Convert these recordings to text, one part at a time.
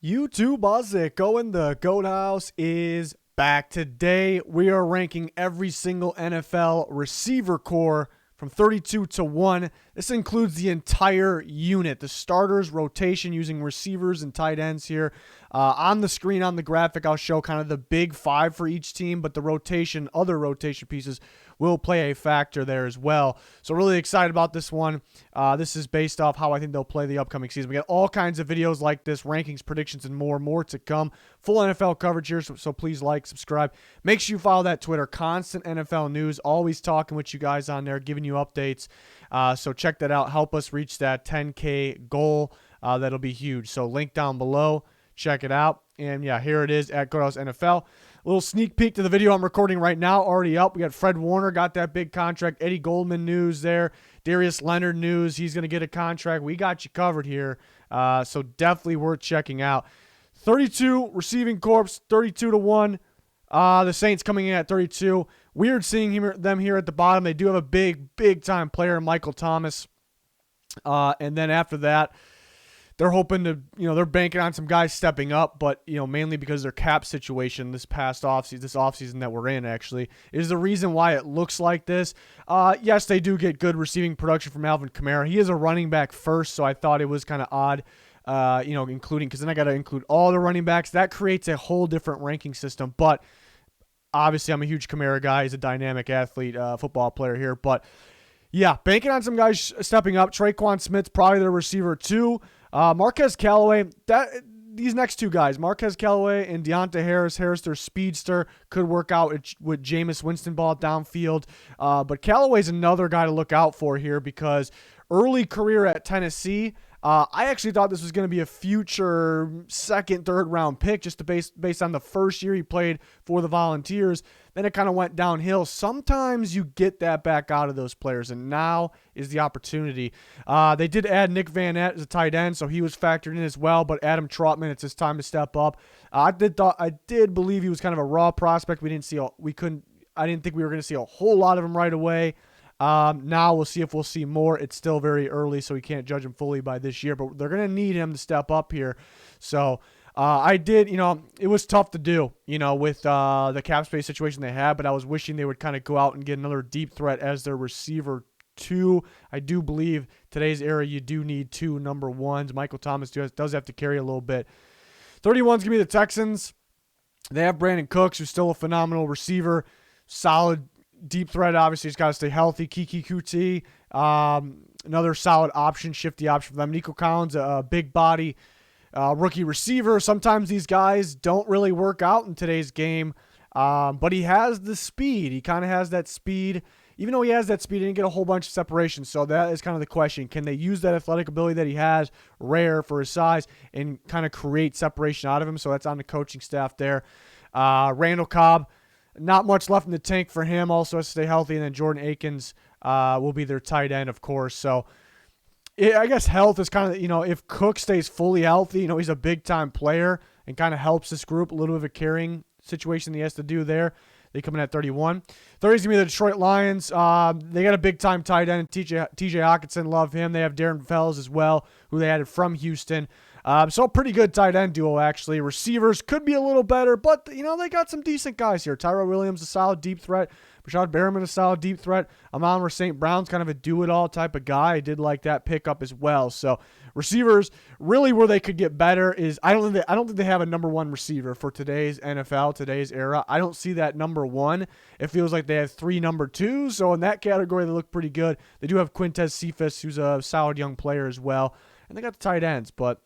YouTube, how's it going? The Goat House is back. Today, we are ranking every single NFL receiver core from 32 to 1. This includes the entire unit, the starters, rotation using receivers and tight ends here. On the screen, on the graphic, I'll show kind of the big five for each team, but the rotation, other rotation pieces will play a factor there as well. So really excited about this one. This is based off how I think they'll play the upcoming season. We got all kinds of videos like this, rankings, predictions, and more to come. Full NFL coverage here, so please like, subscribe. Make sure you follow that Twitter. Constant NFL news, always talking with you guys on there, giving you updates. So check that out. Help us reach that 10K goal. That'll be huge. So link down below. Check it out. And yeah, here it is at Goat House NFL. A little sneak peek to the video I'm recording right now, already up. We got Fred Warner, got that big contract. Eddie Goldman news there. Darius Leonard news, he's going to get a contract. We got you covered here. So definitely worth checking out. 32 receiving corps, 32 to 1. The Saints coming in at 32. Weird seeing them here at the bottom. They do have a big time player, Michael Thomas. And then after that, they're hoping to, they're banking on some guys stepping up, but, mainly because their cap situation this offseason that we're in actually is the reason why it looks like this. Yes, they do get good receiving production from Alvin Kamara. He is a running back first, so I thought it was kind of odd, including, because then I got to include all the running backs. That creates a whole different ranking system, but obviously I'm a huge Kamara guy. He's a dynamic athlete, football player here, but yeah, banking on some guys stepping up. Traquan Smith's probably their receiver too. Marquez Callaway, these next two guys, Marquez Callaway and Deontay Harris, their speedster, could work out with Jameis Winston ball downfield. But Callaway's another guy to look out for here because early career at Tennessee, I actually thought this was going to be a future second, third round pick just based on the first year he played for the Volunteers. Then it kind of went downhill. Sometimes you get that back out of those players, and now is the opportunity. They did add Nick Van Nett as a tight end, so he was factored in as well. But Adam Trautman, it's his time to step up. I did believe he was kind of a raw prospect. I didn't think we were going to see a whole lot of him right away. Now we'll see if we'll see more. It's still very early, so we can't judge him fully by this year, but they're going to need him to step up here. So it was tough to do, with the cap space situation they had, but I was wishing they would kind of go out and get another deep threat as their receiver two. I do believe today's era you do need two number ones. Michael Thomas does have to carry a little bit. 31's going to be the Texans. They have Brandon Cooks, who's still a phenomenal receiver, solid deep threat. Obviously, he's got to stay healthy. Kiki Kuti, another solid option, shifty option for them. Nico Collins, a big body rookie receiver. Sometimes these guys don't really work out in today's game, but he has the speed. He kind of has that speed. Even though he has that speed, he didn't get a whole bunch of separation. So that is kind of the question. Can they use that athletic ability that he has, rare for his size, and kind of create separation out of him? So that's on the coaching staff there. Randall Cobb, not much left in the tank for him. Also has to stay healthy. And then Jordan Akins will be their tight end, of course. So I guess health is kind of, if Cook stays fully healthy, he's a big-time player and kind of helps this group, a little bit of a carrying situation he has to do there. They come in at 31. 30 is going to be the Detroit Lions. They got a big-time tight end, TJ Hockenson. Love him. They have Darren Fells as well, who they added from Houston. So a pretty good tight end duo, actually. Receivers could be a little better, but, they got some decent guys here. Tyrell Williams, a solid deep threat. Rashad Berriman, a solid deep threat. Amon St. Brown's kind of a do-it-all type of guy. I did like that pickup as well. So receivers, really where they could get better is I don't think they have a number one receiver for today's NFL, today's era. I don't see that number one. It feels like they have three number twos. So in that category, they look pretty good. They do have Quintez Cephas, who's a solid young player as well. And they got the tight ends, but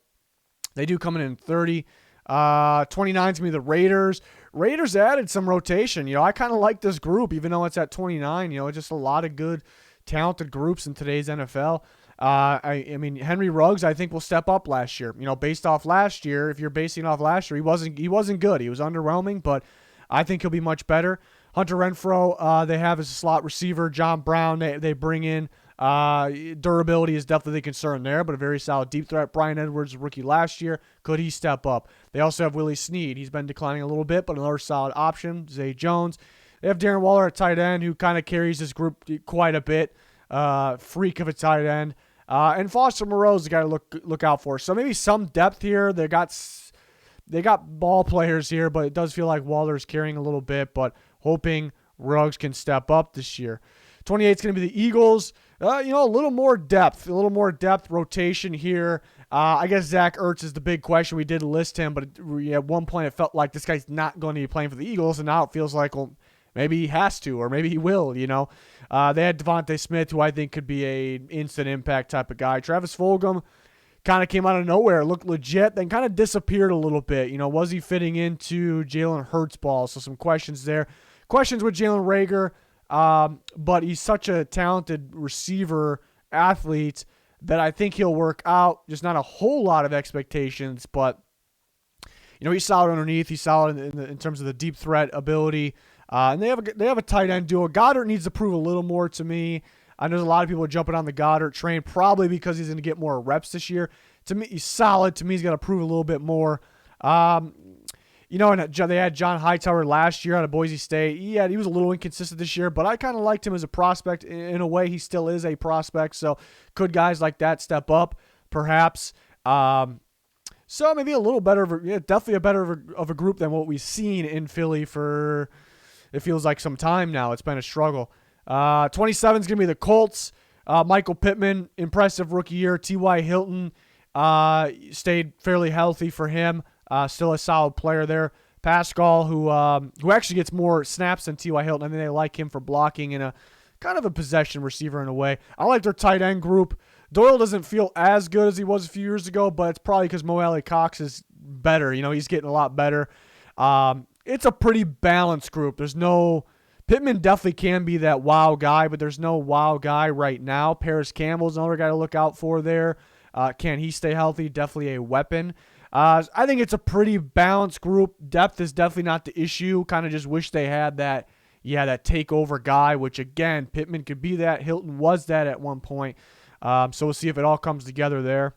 they do come in 30. 29 is going to be the Raiders. Raiders added some rotation. I kind of like this group, even though it's at 29. It's just a lot of good, talented groups in today's NFL. I mean, Henry Ruggs, I think, will step up last year. Based off last year, if you're basing off last year, he wasn't good. He was underwhelming, but I think he'll be much better. Hunter Renfrow, they have as a slot receiver. John Brown, they bring in. Durability is definitely a concern there, but a very solid deep threat. Brian Edwards, rookie last year. Could he step up? They also have Willie Snead. He's been declining a little bit, but another solid option. Zay Jones. They have Darren Waller at tight end, who kind of carries this group quite a bit. Freak of a tight end. And Foster Moreau is the guy to look out for. So maybe some depth here. They got they got ball players here, but it does feel like Waller's carrying a little bit, but hoping Ruggs can step up this year. 28 is going to be the Eagles. A little more depth rotation here. I guess Zach Ertz is the big question. We did list him, but at one point it felt like this guy's not going to be playing for the Eagles, and now it feels like, well, maybe he has to, or maybe he will, They had Devontae Smith, who I think could be an instant impact type of guy. Travis Fulgham kind of came out of nowhere, looked legit, then kind of disappeared a little bit. Was he fitting into Jalen Hurts' ball? So some questions there. Questions with Jalen Reagor, but he's such a talented receiver athlete that I think he'll work out. Just not a whole lot of expectations, but he's solid underneath. He's solid in terms of the deep threat ability. And they have a tight end duo. Goddard needs to prove a little more to me. I know there's a lot of people jumping on the Goddard train, probably because he's going to get more reps this year. To me, he's solid. To me, he's got to prove a little bit more. And they had John Hightower last year out of Boise State. He was a little inconsistent this year, but I kind of liked him as a prospect. In a way, he still is a prospect. So could guys like that step up, perhaps? So maybe a little better, definitely a better of a group than what we've seen in Philly for, it feels like, some time now. It's been a struggle. 27 is going to be the Colts. Michael Pittman, impressive rookie year. T.Y. Hilton stayed fairly healthy for him. Still a solid player there. Pascal, who actually gets more snaps than T.Y. Hilton. I mean, they like him for blocking and a kind of a possession receiver in a way. I like their tight end group. Doyle doesn't feel as good as he was a few years ago, but it's probably because Mo Alley Cox is better. He's getting a lot better. It's a pretty balanced group. Pittman definitely can be that wow guy, but there's no wow guy right now. Paris Campbell's another guy to look out for there. Can he stay healthy? Definitely a weapon. I think it's a pretty balanced group. Depth is definitely not the issue. Kind of just wish they had that takeover guy, which, again, Pittman could be that. Hilton was that at one point. So we'll see if it all comes together there.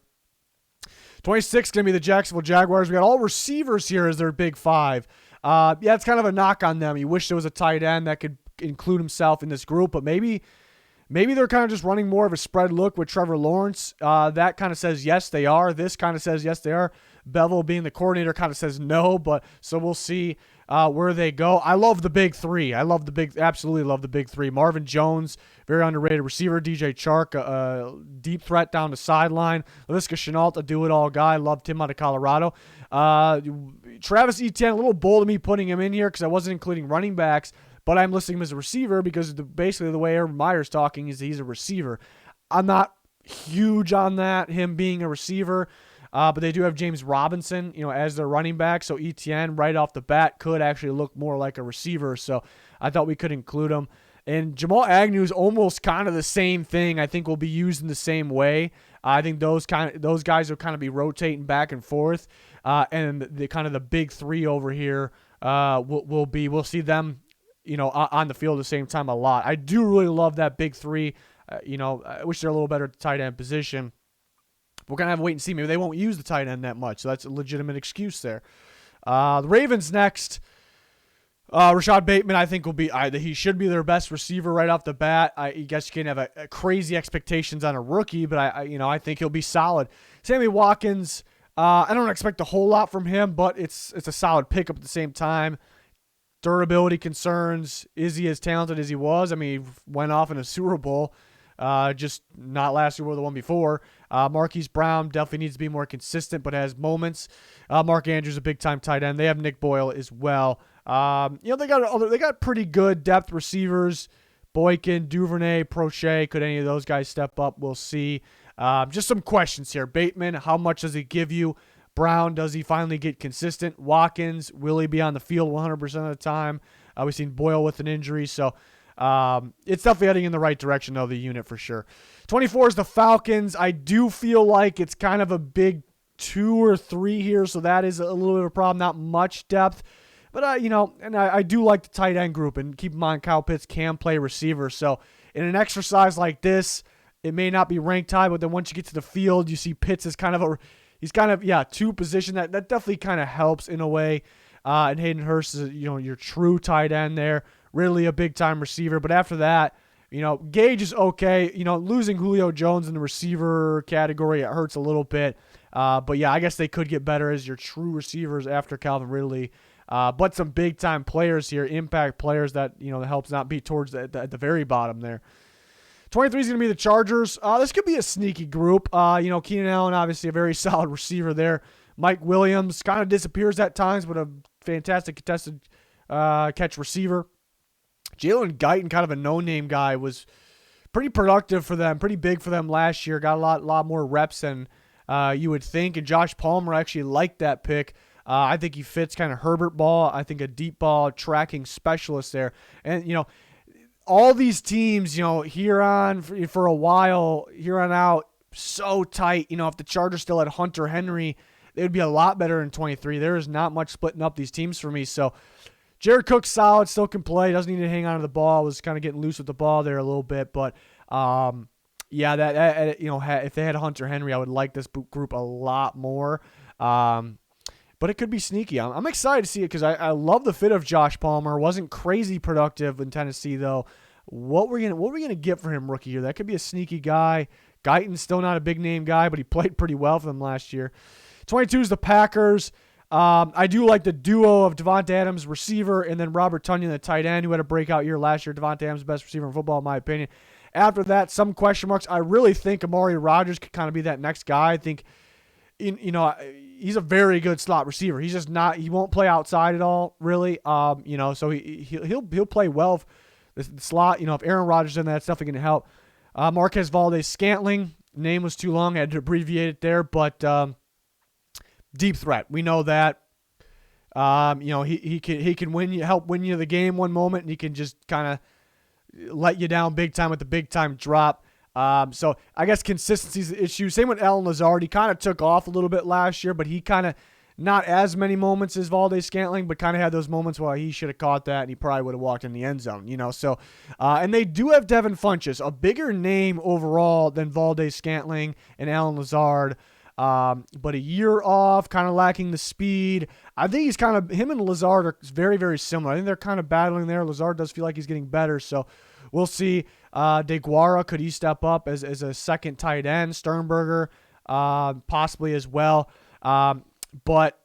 26 is going to be the Jacksonville Jaguars. We got all receivers here as their big five. It's kind of a knock on them. You wish there was a tight end that could include himself in this group, but maybe they're kind of just running more of a spread look with Trevor Lawrence. That kind of says yes, they are. This kind of says yes, they are. Bevel, being the coordinator, kind of says no, but so we'll see where they go. I love the big three. Absolutely love the big three. Marvin Jones, very underrated receiver. DJ Chark, a deep threat down the sideline. Laviska Shenault, a do-it-all guy. Loved him out of Colorado. Travis Etienne, a little bold of me putting him in here because I wasn't including running backs, but I'm listing him as a receiver because basically the way Urban Meyer's talking is he's a receiver. I'm not huge on that, him being a receiver, but they do have James Robinson, as their running back, so Etienne right off the bat could actually look more like a receiver, so I thought we could include him. And Jamal Agnew is almost kind of the same thing. I think will be used in the same way. I think those guys will kind of be rotating back and forth, and the kind of the big three over here we'll see them, on the field at the same time a lot. I do really love that big three. I wish they're a little better at the tight end position. We're going to have to wait and see. Maybe they won't use the tight end that much, so that's a legitimate excuse there. The Ravens next. Rashad Bateman, I think, he should be their best receiver right off the bat. I guess you can have a crazy expectations on a rookie, but I think he'll be solid. Sammy Watkins, I don't expect a whole lot from him, but it's a solid pickup at the same time. Durability concerns. Is he as talented as he was? I mean, he went off in a Super Bowl, just not last Super Bowl, the one before. Marquise Brown definitely needs to be more consistent, but has moments. Mark Andrews, a big-time tight end. They have Nick Boyle as well. They got pretty good depth receivers. Boykin, Duvernay, Prochet. Could any of those guys step up? We'll see. Just some questions here. Bateman, how much does he give you? Brown, does he finally get consistent? Watkins, will he be on the field 100% of the time? We've seen Boyle with an injury, so it's definitely heading in the right direction, though, the unit for sure. 24 is the Falcons. I do feel like it's kind of a big 2 or 3 here, so that is a little bit of a problem. Not much depth. But, I do like the tight end group, and keep in mind Kyle Pitts can play receiver. So in an exercise like this, it may not be ranked high, but then once you get to the field, you see Pitts is he's kind of two position. That definitely kind of helps in a way. And Hayden Hurst is, your true tight end there. Really a big-time receiver. But after that, Gage is okay. Losing Julio Jones in the receiver category, it hurts a little bit. But yeah, I guess they could get better as your true receivers after Calvin Ridley. But some big time players here, impact players that that helps not be towards at the very bottom there. 23 is going to be the Chargers. This could be a sneaky group. Keenan Allen, obviously a very solid receiver there. Mike Williams kind of disappears at times, but a fantastic contested catch receiver. Jalen Guyton, kind of a no-name guy, was pretty productive for them, pretty big for them last year. Got a lot more reps than you would think. And Josh Palmer actually liked that pick. I think he fits kind of Herbert ball. I think a deep ball tracking specialist there. And, all these teams, here on for a while, here on out, so tight. If the Chargers still had Hunter Henry, they would be a lot better in 23. There is not much splitting up these teams for me. So Jared Cook's solid, still can play, doesn't need to hang on to the ball. Was kind of getting loose with the ball there a little bit, but if they had Hunter Henry, I would like this group a lot more. But it could be sneaky. I'm excited to see it because I love the fit of Josh Palmer. Wasn't crazy productive in Tennessee though. What we're gonna get for him rookie year? That could be a sneaky guy. Guyton's still not a big name guy, but he played pretty well for them last year. 22 is the Packers. I do like the duo of Devontae Adams, receiver, and then Robert Tonyan, the tight end, who had a breakout year last year. Devontae Adams, the best receiver in football, in my opinion. After that, some question marks. I really think Amari Rodgers could kind of be that next guy. I think, he's a very good slot receiver. He's just not. He won't play outside at all, really. So he'll play well. The slot. If Aaron Rodgers is in, that's definitely going to help. Marquez Valdes-Scantling, name was too long. I had to abbreviate it there, but deep threat. We know that. He can help win you the game one moment, and he can just kind of let you down big time with the big time drop. So I guess consistency is the issue. Same with Allen Lazard. He kind of took off a little bit last year, but he kind of not as many moments as Valdes-Scantling, but kind of had those moments where he should have caught that and he probably would have walked in the end zone, So, and they do have Devin Funchess, a bigger name overall than Valdes-Scantling and Allen Lazard. But a year off, kind of lacking the speed. I think him and Lazard are very, very similar. I think they're kind of battling there. Lazard does feel like he's getting better, so we'll see. DeGuara, could he step up as a second tight end? Sternberger, possibly as well. But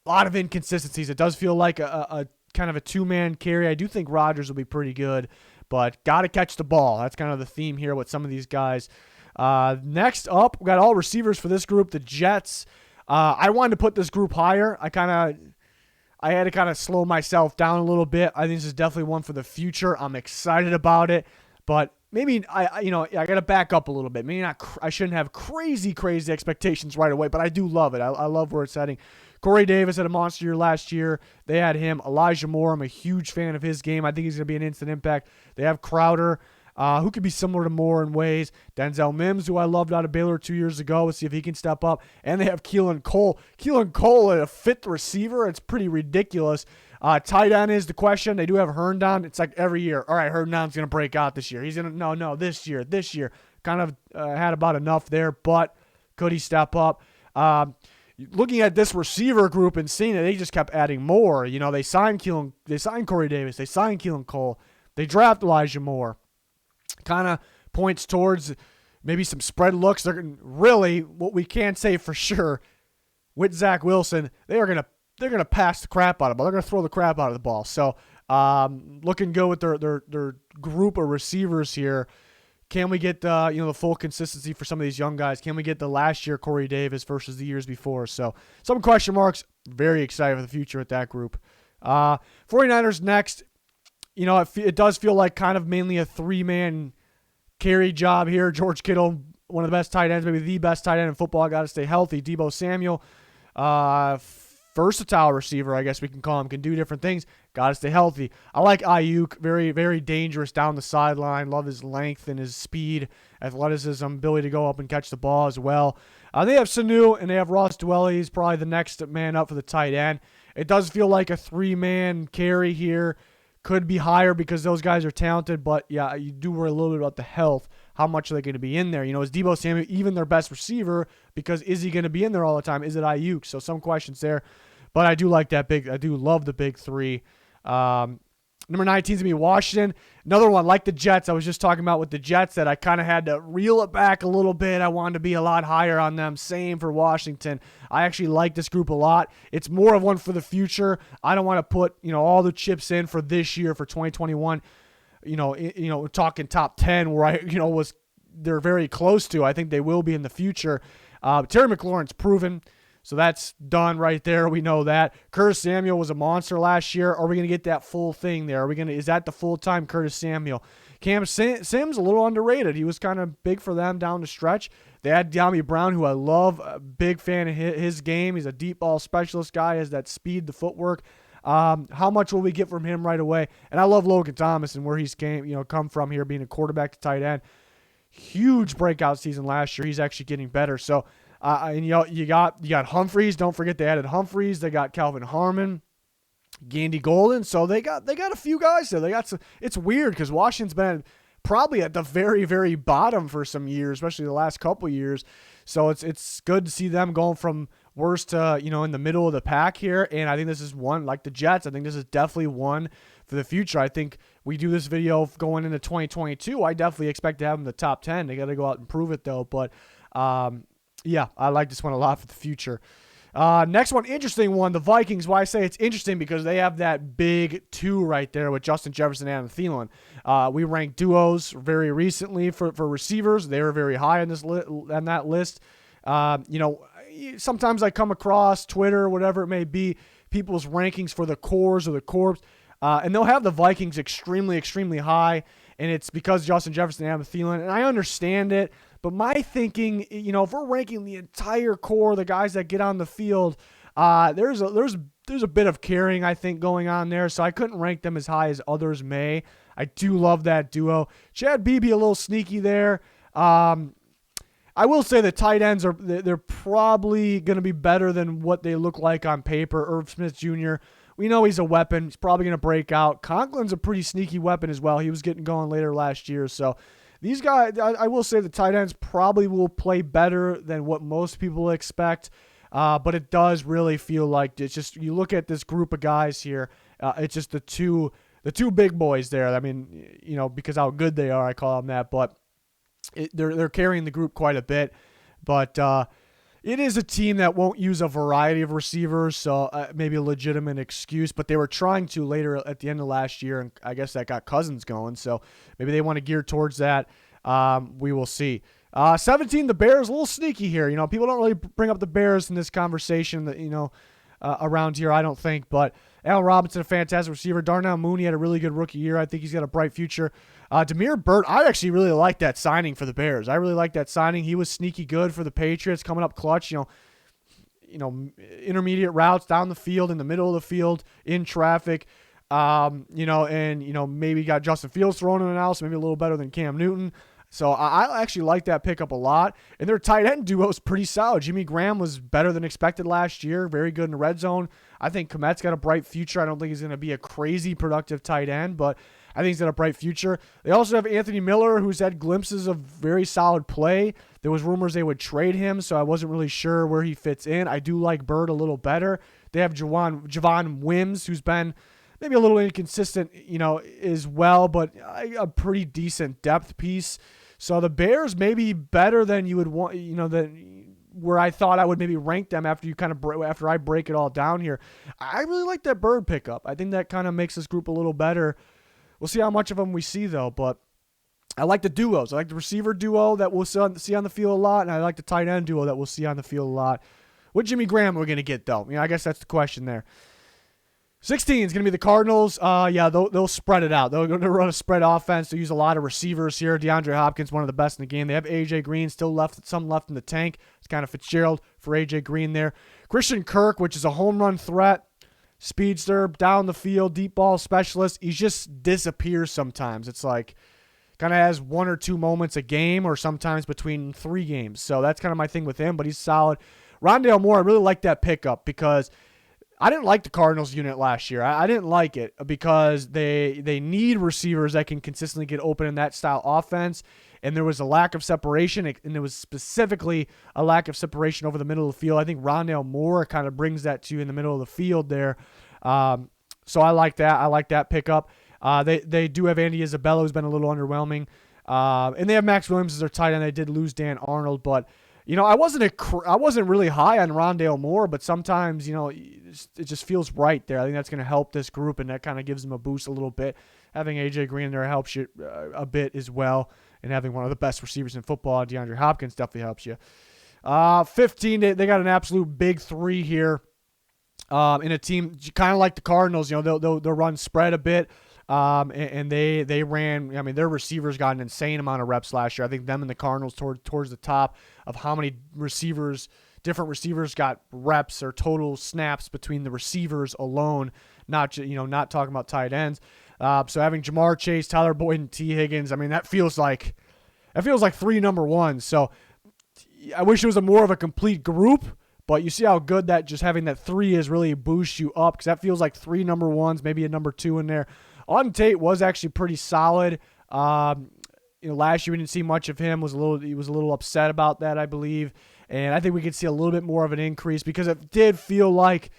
a lot of inconsistencies. It does feel like a kind of a two-man carry. I do think Rodgers will be pretty good, but got to catch the ball. That's kind of the theme here with some of these guys. Next up, we got all receivers for this group, the Jets. I wanted to put this group higher. I had to kind of slow myself down a little bit. I think this is definitely one for the future. I'm excited about it, but maybe I got to back up a little bit. Maybe not. I shouldn't have crazy expectations right away, but I do love it. I love where it's heading. Corey Davis had a monster year last year. They had him. Elijah Moore, I'm a huge fan of his game. I think he's going to be an instant impact. They have Crowder, who could be similar to Moore in ways. Denzel Mims, who I loved out of Baylor 2 years ago. Let's see if he can step up. And they have Keelan Cole. Keelan Cole, a fifth receiver. It's pretty ridiculous. Tight end is the question. They do have Herndon. It's like every year. All right, Herndon's going to break out this year. He's going to, this year. Kind of had about enough there, but could he step up? Looking at this receiver group and seeing it, they just kept adding more. They signed Corey Davis. They signed Keelan Cole. They draft Elijah Moore. Kind of points towards maybe some spread looks. They're really, what we can say for sure with Zach Wilson, they're gonna pass the crap out of the ball. They're gonna throw the crap out of the ball. So looking good with their group of receivers here. Can we get the full consistency for some of these young guys? Can we get the last year Corey Davis versus the years before? So some question marks. Very excited for the future with that group. 49ers next. It does feel like kind of mainly a three-man carry job here. George Kittle, one of the best tight ends, maybe the best tight end in football. Got to stay healthy. Deebo Samuel, versatile receiver, I guess we can call him. Can do different things. Got to stay healthy. I like Ayuk. Very, very dangerous down the sideline. Love his length and his speed, athleticism, ability to go up and catch the ball as well. They have Sanu and they have Ross Dwelly. He's probably the next man up for the tight end. It does feel like a three-man carry here. Could be higher because those guys are talented, but yeah, you do worry a little bit about the health. How much are they going to be in there? Is Deebo Samuel even their best receiver? Because is he going to be in there all the time? Is it Ayuk? So some questions there, but I do like that I do love the big three. Number 19 is going to be Washington. Another one like the Jets. I was just talking about with the Jets that I kind of had to reel it back a little bit. I wanted to be a lot higher on them. Same for Washington. I actually like this group a lot. It's more of one for the future. I don't want to put, all the chips in for this year, for 2021. Talking top 10 where I, they're very close to. I think they will be in the future. Terry McLaurin's proven. So that's done right there. We know that. Curtis Samuel was a monster last year. Are we going to get that full thing there? Is that the full-time Curtis Samuel? Cam Sims, a little underrated. He was kind of big for them down the stretch. They had De'Ami Brown, who I love. A big fan of his game. He's a deep ball specialist guy, has that speed, the footwork. How much will we get from him right away? And I love Logan Thomas and where he's come from here, being a quarterback to tight end. Huge breakout season last year. He's actually getting better. So, and you got Humphreys. Don't forget they added Humphreys. They got Calvin Harmon, Gandy Golden. So they got a few guys there. They got some. It's weird because Washington's been probably at the very, very bottom for some years, especially the last couple years. So it's good to see them going from worst to in the middle of the pack here. And I think this is one like the Jets. I think this is definitely one for the future. I think we do this video going into 2022. I definitely expect to have them in the top 10. They got to go out and prove it though. But yeah, I like this one a lot for the future. Next one, interesting one, the Vikings. Why I say it's interesting because they have that big 2 right there with Justin Jefferson and Adam Thielen. We ranked duos very recently for receivers. They were very high on that list. Sometimes I come across Twitter, whatever it may be, people's rankings for the cores or the corps, and they'll have the Vikings extremely, extremely high, and it's because Justin Jefferson and Adam Thielen, and I understand it. But my thinking, if we're ranking the entire core, the guys that get on the field, there's a bit of carrying, I think, going on there. So I couldn't rank them as high as others may. I do love that duo. Chad Beebe a little sneaky there. I will say the tight ends they're probably going to be better than what they look like on paper. Irv Smith Jr., we know he's a weapon. He's probably going to break out. Conklin's a pretty sneaky weapon as well. He was getting going later last year, so. These guys, I will say the tight ends probably will play better than what most people expect, but it does really feel like it's just, you look at this group of guys here, it's just the two big boys there. I mean, because how good they are, I call them that, but they're carrying the group quite a bit. But it is a team that won't use a variety of receivers, so maybe a legitimate excuse. But they were trying to later at the end of last year, and I guess that got Cousins going. So maybe they want to gear towards that. We will see. 17, the Bears, a little sneaky here. People don't really bring up the Bears in this conversation that, around here, I don't think. But Allen Robinson, a fantastic receiver. Darnell Mooney had a really good rookie year. I think he's got a bright future. Damiere Byrd, I actually really like that signing for the Bears. I really like that signing. He was sneaky good for the Patriots, coming up clutch, intermediate routes down the field, in the middle of the field, in traffic. Maybe got Justin Fields thrown in and out, so maybe a little better than Cam Newton. So I actually like that pickup a lot. And their tight end duo is pretty solid. Jimmy Graham was better than expected last year. Very good in the red zone. I think Komet's got a bright future. I don't think he's going to be a crazy productive tight end, but I think he's got a bright future. They also have Anthony Miller, who's had glimpses of very solid play. There was rumors they would trade him, so I wasn't really sure where he fits in. I do like Byrd a little better. They have Javon Wims, who's been maybe a little inconsistent, as well, but a pretty decent depth piece. So the Bears may be better than you would want, where I thought I would maybe rank them after I break it all down here. I really like that Byrd pickup. I think that kind of makes this group a little better. We'll see how much of them we see, though, but I like the duos. I like the receiver duo that we'll see on the field a lot, and I like the tight end duo that we'll see on the field a lot. What Jimmy Graham are we going to get, though? I guess that's the question there. 16 is going to be the Cardinals. They'll spread it out. They're going to run a spread offense. They use a lot of receivers here. DeAndre Hopkins, one of the best in the game. They have A.J. Green, some left in the tank. It's kind of Fitzgerald for A.J. Green there. Christian Kirk, which is a home run threat. Speedster, down the field, deep ball specialist. He just disappears sometimes. It's like kind of has 1 or 2 moments a game or sometimes between 3 games. So that's kind of my thing with him, but he's solid. Rondale Moore, I really like that pickup because I didn't like the Cardinals unit last year. I didn't like it because they need receivers that can consistently get open in that style offense, and there was a lack of separation, and there was specifically a lack of separation over the middle of the field. I think Rondale Moore kind of brings that to you in the middle of the field there. So I like that. I like that pickup. They do have Andy Isabella, who's been a little underwhelming. And they have Max Williams as their tight end. They did lose Dan Arnold, but I wasn't really high on Rondale Moore, but sometimes it just feels right there. I think that's going to help this group, and that kind of gives them a boost a little bit. Having AJ Green there helps you a bit as well, and having one of the best receivers in football, DeAndre Hopkins, definitely helps you. 15, they got an absolute big three here. In a team kind of like the Cardinals, they'll run spread a bit. And they ran. I mean, their receivers got an insane amount of reps last year. I think them and the Cardinals towards the top of how many different receivers got reps or total snaps between the receivers alone. Not talking about tight ends. So having Jamar Chase, Tyler Boyd, and T. Higgins. I mean, that feels like three number ones. So I wish it was more of a complete group. But you see how good that just having that three is really boosts you up, because that feels like three number ones, maybe a number two in there. Auden Tate was actually pretty solid. Last year we didn't see much of him. He was a little upset about that, I believe. And I think we could see a little bit more of an increase, because it did feel like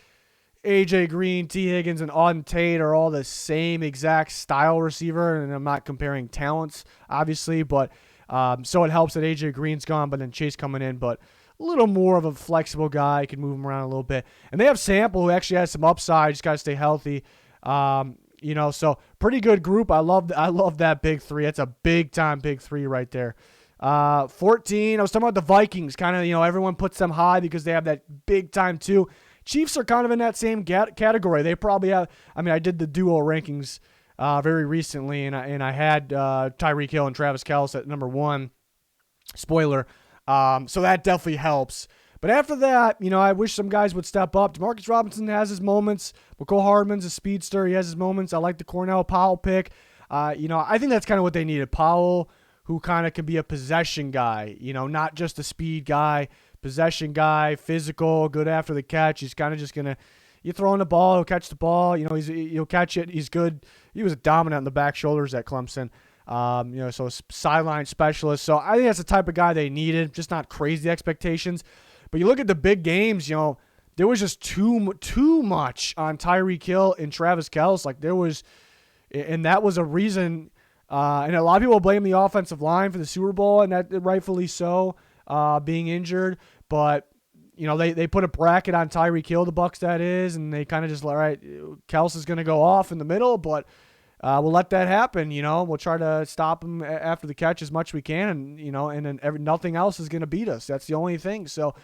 AJ Green, T. Higgins, and Auden Tate are all the same exact style receiver. And I'm not comparing talents, obviously, but so it helps that AJ Green's gone, but then Chase coming in, but a little more of a flexible guy. You can move him around a little bit. And they have Sample, who actually has some upside. Just got to stay healthy. So pretty good group. I love that big three. That's a big-time big three right there. 14, I was talking about the Vikings. Kind of, everyone puts them high because they have that big-time two. Chiefs are kind of in that same category. They probably have – I did the duo rankings very recently, and I had Tyreek Hill and Travis Kelce at number one. Spoiler. So that definitely helps. But after that, I wish some guys would step up. Demarcus Robinson has his moments. McCole Hardman's a speedster. He has his moments. I like the Cornell Powell pick. I think that's kind of what they needed. Powell, who kind of can be a possession guy, not just a speed guy, possession guy, physical, good after the catch. He's kind of just going to, you throw in the ball, he'll catch the ball. He'll catch it. He's good. He was dominant in the back shoulders at Clemson. So a sideline specialist. So I think that's the type of guy they needed, just not crazy expectations. But you look at the big games, there was just too much on Tyreek Hill and Travis Kelce. And that was a reason. And a lot of people blame the offensive line for the Super Bowl, and that rightfully so, being injured. But they put a bracket on Tyreek Hill, the Bucs that is, and they kind of just all right, Kelce is going to go off in the middle, but we'll let that happen. We'll try to stop him after the catch as much as we can, and then nothing else is going to beat us. That's the only thing. So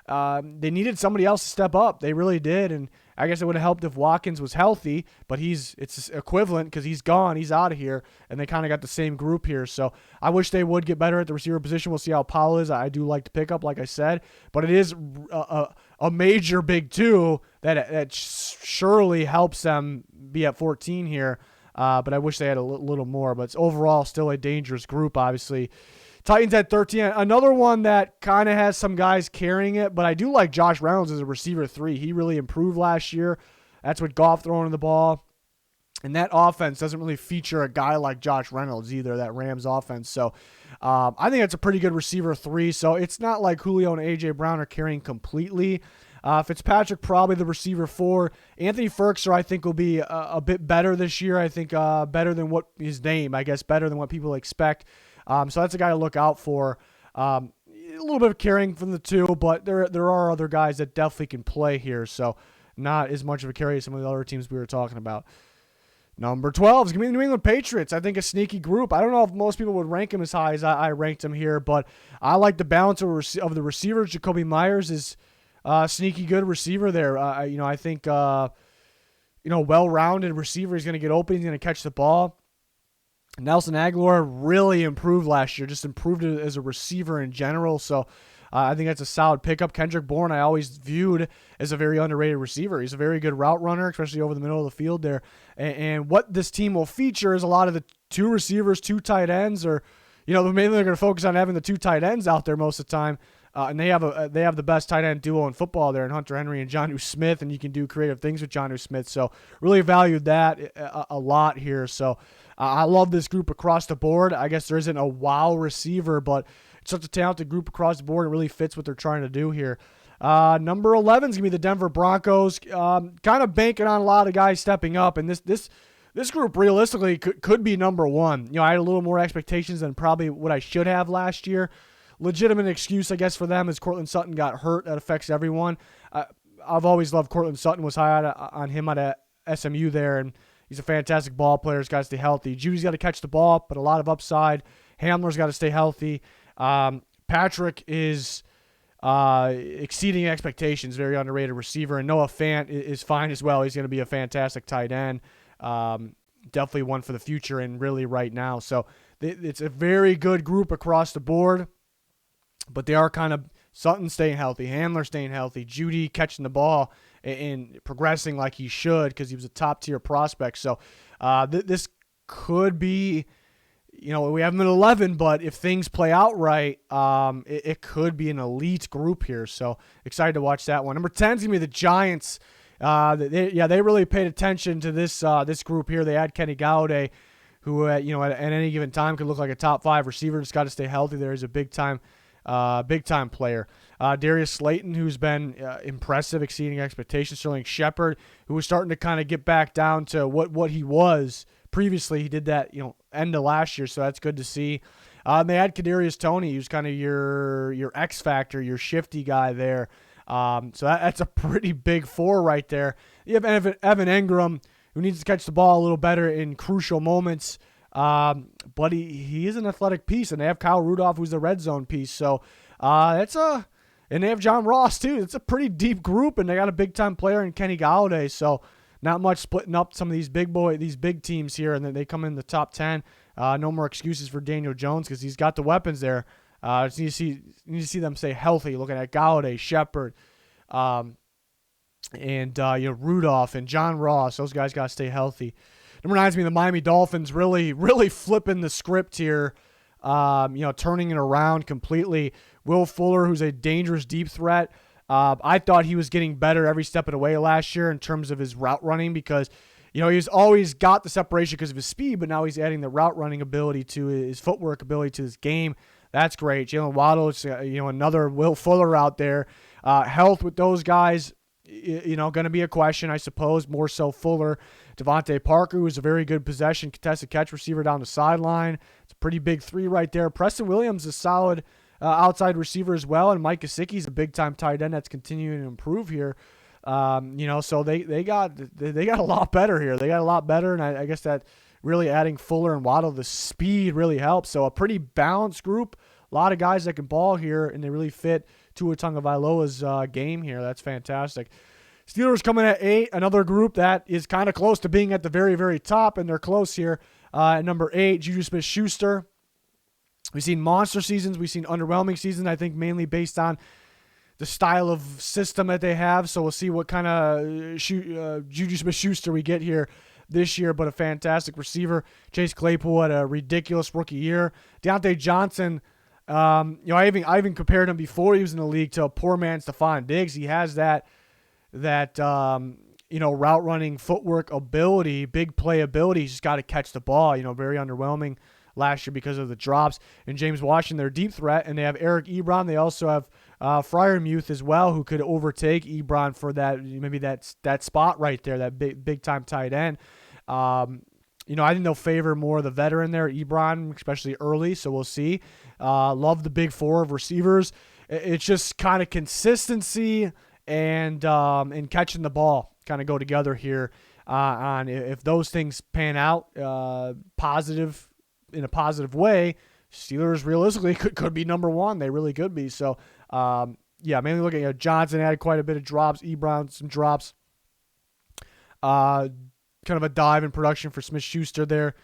they needed somebody else to step up. They really did, and I guess it would have helped if Watkins was healthy, but it's equivalent because he's gone. He's out of here, and they kind of got the same group here. So I wish they would get better at the receiver position. We'll see how Powell is. I do like to pick up, like I said, but it is a major big two that surely helps them be at 14 here. But I wish they had a little more. But it's overall still a dangerous group, obviously. Titans at 13. Another one that kind of has some guys carrying it, but I do like Josh Reynolds as a receiver 3. He really improved last year. That's with Goff throwing the ball. And that offense doesn't really feature a guy like Josh Reynolds either, that Rams offense. So I think that's a pretty good receiver 3. So it's not like Julio and A.J. Brown are carrying completely. Fitzpatrick, probably the receiver 4. Anthony Ferguson, I think, will be a bit better this year. I think better than what his name, I guess, better than what people expect. So that's a guy to look out for. A little bit of carrying from the two, but there are other guys that definitely can play here. So not as much of a carry as some of the other teams we were talking about. Number 12 is going to be the New England Patriots. I think a sneaky group. I don't know if most people would rank him as high as I ranked him here, but I like the balance of the receivers. Jacoby Myers is sneaky good receiver there. I think well-rounded receiver. He's going to get open. He's going to catch the ball. Nelson Aguilar really improved last year, just improved as a receiver in general. So I think that's a solid pickup. Kendrick Bourne, I always viewed as a very underrated receiver. He's a very good route runner, especially over the middle of the field there. And what this team will feature is a lot of the 2 receivers, 2 tight ends, or mainly they're going to focus on having the 2 tight ends out there most of the time. And they have the best tight end duo in football there in Hunter Henry and Jonnu Smith, and you can do creative things with Jonnu Smith. So really valued that a lot here. So I love this group across the board. I guess there isn't a wow receiver, but it's such a talented group across the board. It really fits what they're trying to do here. Number 11 is going to be the Denver Broncos. Kind of banking on a lot of guys stepping up, and this this group realistically could be number one. I had a little more expectations than probably what I should have last year. Legitimate excuse, I guess, for them is Courtland Sutton got hurt. That affects everyone. I've always loved Courtland Sutton. Was high on him at SMU there, and he's a fantastic ball player. He's got to stay healthy. Judy's got to catch the ball, but a lot of upside. Hamler's got to stay healthy. Patrick is exceeding expectations. Very underrated receiver. And Noah Fant is fine as well. He's going to be a fantastic tight end. Definitely one for the future and really right now. So it's a very good group across the board. But they are kind of Sutton staying healthy, Hamler staying healthy, Judy catching the ball and progressing like he should because he was a top-tier prospect. So this could be, we have them at 11, but if things play out right, it could be an elite group here. So excited to watch that one. Number 10 is going to be the Giants. They really paid attention to this group here. They had Kenny Golladay, who at any given time could look like a top 5 receiver. Just got to stay healthy. There is a big time player. Darius Slayton, who's been impressive, exceeding expectations. Sterling Shepard, who was starting to kind of get back down to what he was previously. He did that, end of last year, so that's good to see. They had Kadarius Toney, who's kind of your X factor, your shifty guy there. So that's a pretty big 4 right there. You have Evan Engram, who needs to catch the ball a little better in crucial moments. But he is an athletic piece, and they have Kyle Rudolph, who's the red zone piece. So and they have John Ross too. It's a pretty deep group, and they got a big time player in Kenny Golladay. So not much splitting up some of these big teams here, and then they come in the top 10. No more excuses for Daniel Jones because he's got the weapons there. Just need to see them stay healthy. Looking at Golladay, Shepard, and Rudolph and John Ross. Those guys got to stay healthy. Number 9 is the Miami Dolphins, really, really flipping the script here, turning it around completely. Will Fuller, who's a dangerous deep threat. I thought he was getting better every step of the way last year in terms of his route running because, he's always got the separation because of his speed, but now he's adding the route running ability to his footwork ability to his game. That's great. Jalen Waddle, another Will Fuller out there. Health with those guys, going to be a question, I suppose, more so Fuller. Devontae Parker, who is a very good possession, contested catch receiver down the sideline. It's a pretty big 3 right there. Preston Williams is a solid outside receiver as well, and Mike Gesicki's a big-time tight end that's continuing to improve here. So they got a lot better here. They got a lot better, and I guess that really adding Fuller and Waddle, the speed really helps. So a pretty balanced group. A lot of guys that can ball here, and they really fit Tua Tagovailoa's game here. That's fantastic. Steelers coming at 8, another group that is kind of close to being at the very, very top, and they're close here. At number 8, Juju Smith-Schuster. We've seen monster seasons. We've seen underwhelming seasons, I think mainly based on the style of system that they have. So we'll see what kind of Juju Smith-Schuster we get here this year, but a fantastic receiver. Chase Claypool had a ridiculous rookie year. Deontay Johnson, I even compared him before he was in the league to a poor man's Stephon Diggs. He has that route running footwork ability, big play ability. He's just got to catch the ball. Very underwhelming last year because of the drops. And James Washington, their deep threat, and they have Eric Ebron. They also have Freiermuth as well, who could overtake Ebron for that spot right there, that big time tight end. I think they'll favor more of the veteran there, Ebron, especially early. So we'll see. Love the big 4 of receivers. It's just kind of consistency and catching the ball kind of go together here on if those things pan out in a positive way, Steelers realistically could be number 1. They really could be. So, mainly looking at Johnson added quite a bit of drops, Ebron some drops, kind of a dive in production for Smith-Schuster there.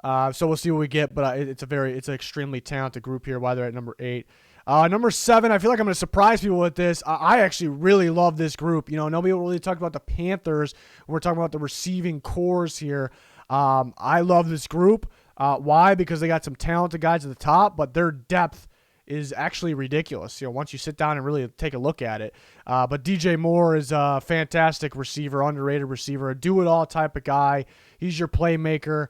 So we'll see what we get, but it's an extremely talented group here, why they're at number 8. Number 7, I feel like I'm going to surprise people with this. I actually really love this group. Nobody really talked about the Panthers. We're talking about the receiving cores here. I love this group. Why? Because they got some talented guys at the top, but their depth is actually ridiculous. Once you sit down and really take a look at it. But DJ Moore is a fantastic receiver, underrated receiver, a do-it-all type of guy. He's your playmaker.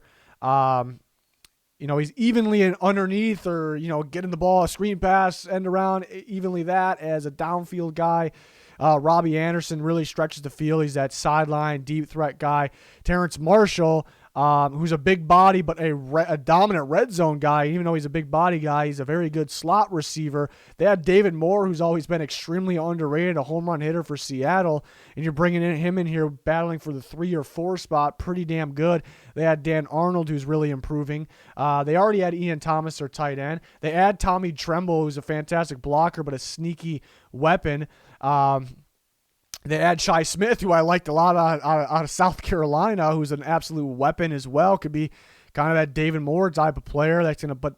He's evenly underneath or, getting the ball, a screen pass, end around, evenly that as a downfield guy. Robbie Anderson really stretches the field. He's that sideline deep threat guy. Terrence Marshall, who's a big body but a dominant red zone guy. Even though he's a big body guy, he's a very good slot receiver. They had David Moore, who's always been extremely underrated, a home run hitter for Seattle, and you're bringing him in here battling for the 3 or 4 spot. Pretty damn good. They had Dan Arnold, who's really improving. They already had Ian Thomas, their tight end. They add Tommy Tremble, who's a fantastic blocker but a sneaky weapon. They add Shi Smith, who I liked a lot out of South Carolina, who's an absolute weapon as well. Could be kind of that David Moore type of player that's going to,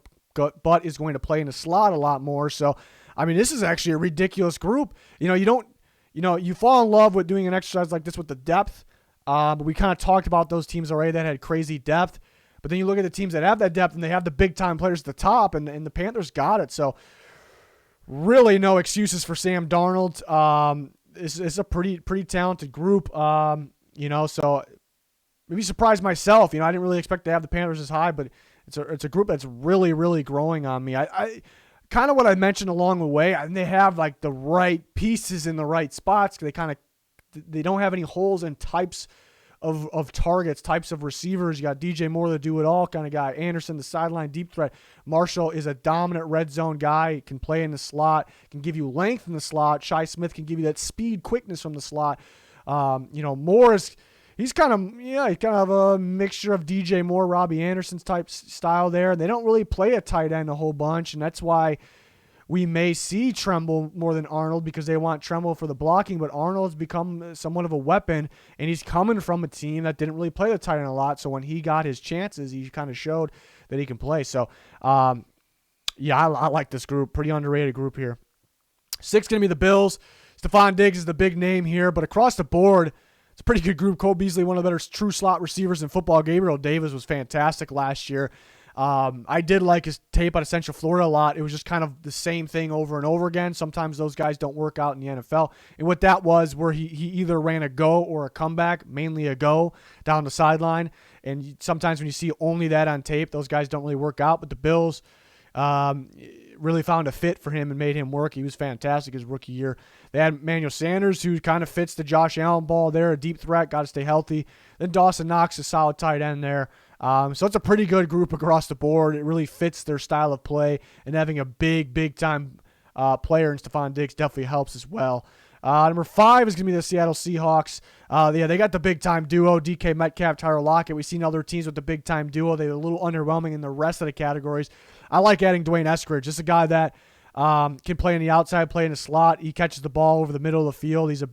but is going to play in the slot a lot more. So, I mean, this is actually a ridiculous group. You fall in love with doing an exercise like this with the depth. But we kind of talked about those teams already that had crazy depth. But then you look at the teams that have that depth and they have the big time players at the top, and the Panthers got it. So, really no excuses for Sam Darnold. It's a pretty talented group, so maybe surprised myself. I didn't really expect to have the Panthers as high, but it's a group that's really, really growing on me. I kind of what I mentioned along the way, and they have like the right pieces in the right spots. They don't have any holes in types of targets, types of receivers. You got DJ Moore, the do-it-all kind of guy. Anderson, the sideline deep threat. Marshall is a dominant red zone guy. He can play in the slot, can give you length in the slot. Shi Smith can give you that speed, quickness from the slot. Moore he's kind of a mixture of DJ Moore, Robbie Anderson's type style there. They don't really play a tight end a whole bunch, and that's why we may see Tremble more than Arnold, because they want Tremble for the blocking, but Arnold's become somewhat of a weapon, and he's coming from a team that didn't really play the tight end a lot, so when he got his chances, he kind of showed that he can play. So, I like this group. Pretty underrated group here. 6 going to be the Bills. Stephon Diggs is the big name here, but across the board, it's a pretty good group. Cole Beasley, one of the better true slot receivers in football. Gabriel Davis was fantastic last year. I did like his tape out of Central Florida a lot. It was just kind of the same thing over and over again. Sometimes those guys don't work out in the NFL. And what that was, where he either ran a go or a comeback, mainly a go down the sideline. And sometimes when you see only that on tape, those guys don't really work out. But the Bills really found a fit for him and made him work. He was fantastic his rookie year. They had Emmanuel Sanders, who kind of fits the Josh Allen ball there, a deep threat, got to stay healthy. Then Dawson Knox, a solid tight end there. So it's a pretty good group across the board. It really fits their style of play, and having a big time player in Stephon Diggs definitely helps as well. Number 5 is going to be the Seattle Seahawks. They got the big-time duo, DK Metcalf, Tyler Lockett. We've seen other teams with the big-time duo. They were a little underwhelming in the rest of the categories. I like adding Dwayne Eskridge. Just a guy that can play in the outside, play in the slot. He catches the ball over the middle of the field. He's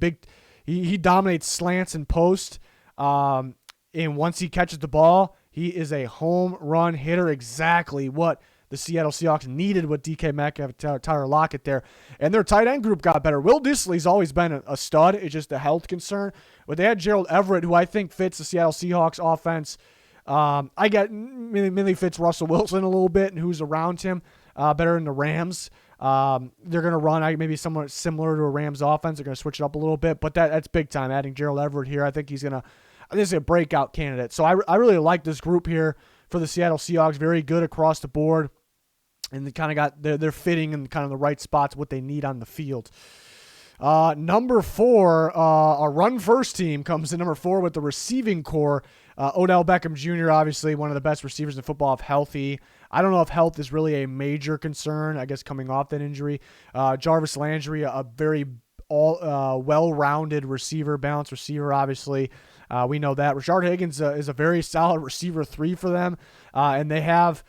he dominates slants and post. And once he catches the ball, he is a home run hitter, exactly what the Seattle Seahawks needed with DK Metcalf, Tyler Lockett there. And their tight end group got better. Will Dissly's always been a stud. It's just a health concern. But they had Gerald Everett, who I think fits the Seattle Seahawks offense. I get mainly fits Russell Wilson a little bit and who's around him better than the Rams. They're going to run maybe somewhat similar to a Rams offense. They're going to switch it up a little bit. But that's big time, adding Gerald Everett here. I think he's a breakout candidate. So I really like this group here for the Seattle Seahawks. Very good across the board. And they kind of they're fitting in kind of the right spots, what they need on the field. Number 4, a run-first team comes in number 4 with the receiving core. Odell Beckham Jr., obviously one of the best receivers in football, if healthy. I don't know if health is really a major concern, I guess, coming off that injury. Jarvis Landry, a very well-rounded receiver, balanced receiver, obviously. We know that. Rashard Higgins is a very solid receiver 3 for them. And they have,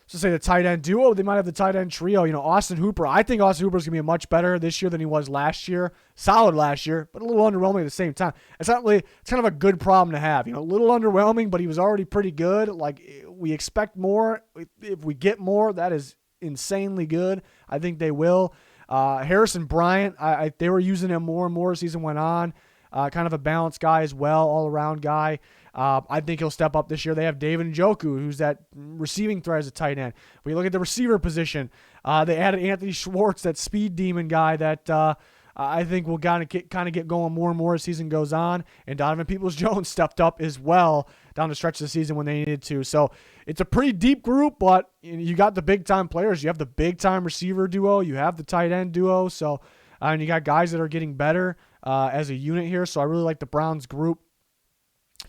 to say the tight end duo, they might have the tight end trio. Austin Hooper. I think Austin Hooper is going to be much better this year than he was last year. Solid last year, but a little underwhelming at the same time. It's kind of a good problem to have. A little underwhelming, but he was already pretty good. Like, we expect more. If we get more, that is insanely good. I think they will. Harrison Bryant, they were using him more and more as the season went on. Kind of a balanced guy as well, all-around guy. I think he'll step up this year. They have David Njoku, who's that receiving threat as a tight end. When you look at the receiver position, they added Anthony Schwartz, that speed demon guy that I think will kind of get going more and more as the season goes on. And Donovan Peoples-Jones stepped up as well down the stretch of the season when they needed to. So it's a pretty deep group, but you got the big-time players. You have the big-time receiver duo. You have the tight end duo. So and you got guys that are getting better. as a unit here. So I really like the Browns group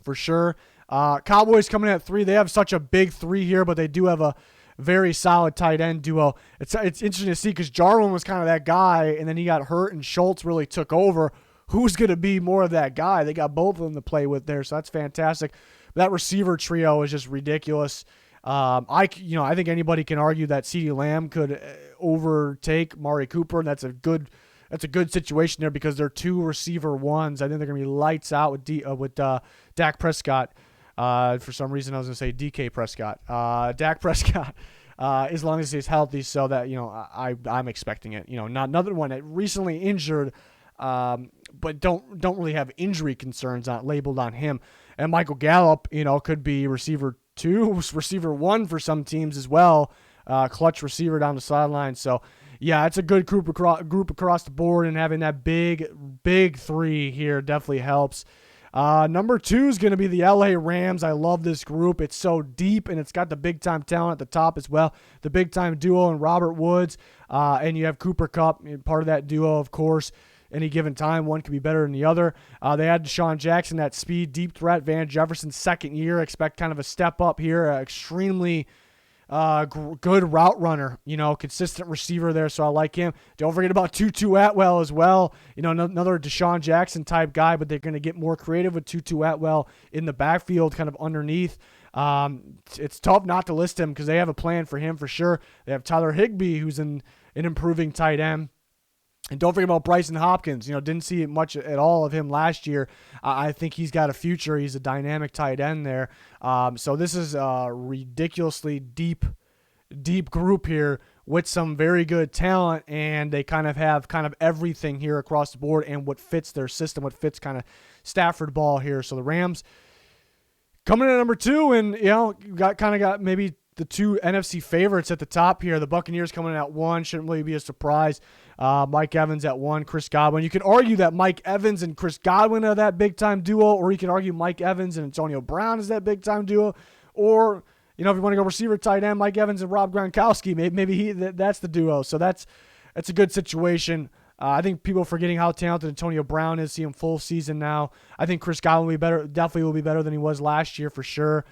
for sure. Cowboys coming in at 3. They have such a big 3 here, but they do have a very solid tight end duo. It's interesting to see because Jarwin was kind of that guy, and then he got hurt, and Schultz really took over. Who's going to be more of that guy? They got both of them to play with there, so that's fantastic. That receiver trio is just ridiculous. I think anybody can argue that CeeDee Lamb could overtake Mari Cooper, and that's a good situation there because they're 2 receiver ones. I think they're going to be lights out with Dak Prescott. For some reason, I was going to say DK Prescott. Dak Prescott, as long as he's healthy, so that I'm expecting it. Not another one that recently injured, but don't really have injury concerns labeled on him. And Michael Gallup, could be receiver 2, receiver 1 for some teams as well. Clutch receiver down the sideline. So yeah, it's a good group across the board, and having that big 3 here definitely helps. Number 2 is going to be the LA Rams. I love this group. It's so deep, and it's got the big-time talent at the top as well. The big-time duo in Robert Woods, and you have Cooper Kupp, part of that duo, of course. Any given time, one could be better than the other. They had Deshaun Jackson, that speed, deep threat. Van Jefferson's second year. Expect kind of a step up here. Extremely good route runner, consistent receiver there, so I like him. Don't forget about Tutu Atwell as well. Another Deshaun Jackson type guy, but they're going to get more creative with Tutu Atwell in the backfield, kind of underneath. It's tough not to list him because they have a plan for him for sure. They have Tyler Higbee, who's an improving tight end. And don't forget about Bryson Hopkins. Didn't see much at all of him last year. I think he's got a future. He's a dynamic tight end there. So this is a ridiculously deep group here with some very good talent, and they kind of have everything here across the board and what fits their system, what fits kind of Stafford ball here. So the Rams coming in at number 2, and got maybe the 2 NFC favorites at the top here. The Buccaneers coming in at 1 shouldn't really be a surprise. Mike Evans at 1, Chris Godwin. You can argue that Mike Evans and Chris Godwin are that big-time duo, or you can argue Mike Evans and Antonio Brown is that big-time duo, or if you want to go receiver tight end, Mike Evans and Rob Gronkowski, maybe that's the duo. So that's a good situation. I think people are forgetting how talented Antonio Brown is. See him full season now. I think Chris Godwin will be better. Definitely will be better than he was last year for sure.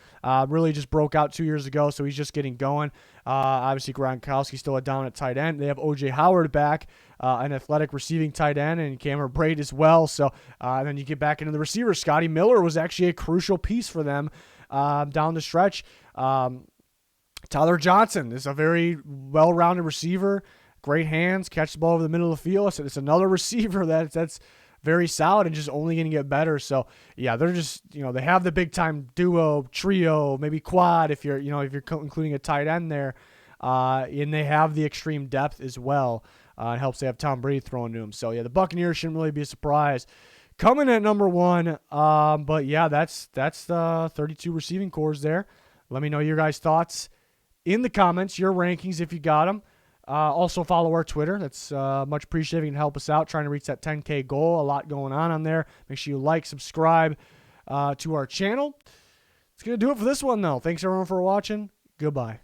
Really just broke out 2 years ago, so he's just getting going. Obviously, Gronkowski still a dominant tight end. They have O.J. Howard back, an athletic receiving tight end, and Cameron Braid as well. So then you get back into the receivers. Scotty Miller was actually a crucial piece for them down the stretch. Tyler Johnson is a very well-rounded receiver. Great hands, catch the ball over the middle of the field. So it's another receiver that's very solid and just only going to get better. So yeah, they're just they have the big time duo, trio, maybe quad if you're including a tight end there, and they have the extreme depth as well. It helps they have Tom Brady throwing to them. So yeah, the Buccaneers shouldn't really be a surprise coming at number 1. But yeah, that's the 32 receiving cores there. Let me know your guys' thoughts in the comments, your rankings if you got them. Also follow our Twitter. That's much appreciated. You can help us out trying to reach that 10K goal. A lot going on there. Make sure you like, subscribe to our channel. It's going to do it for this one, though. Thanks, everyone, for watching. Goodbye.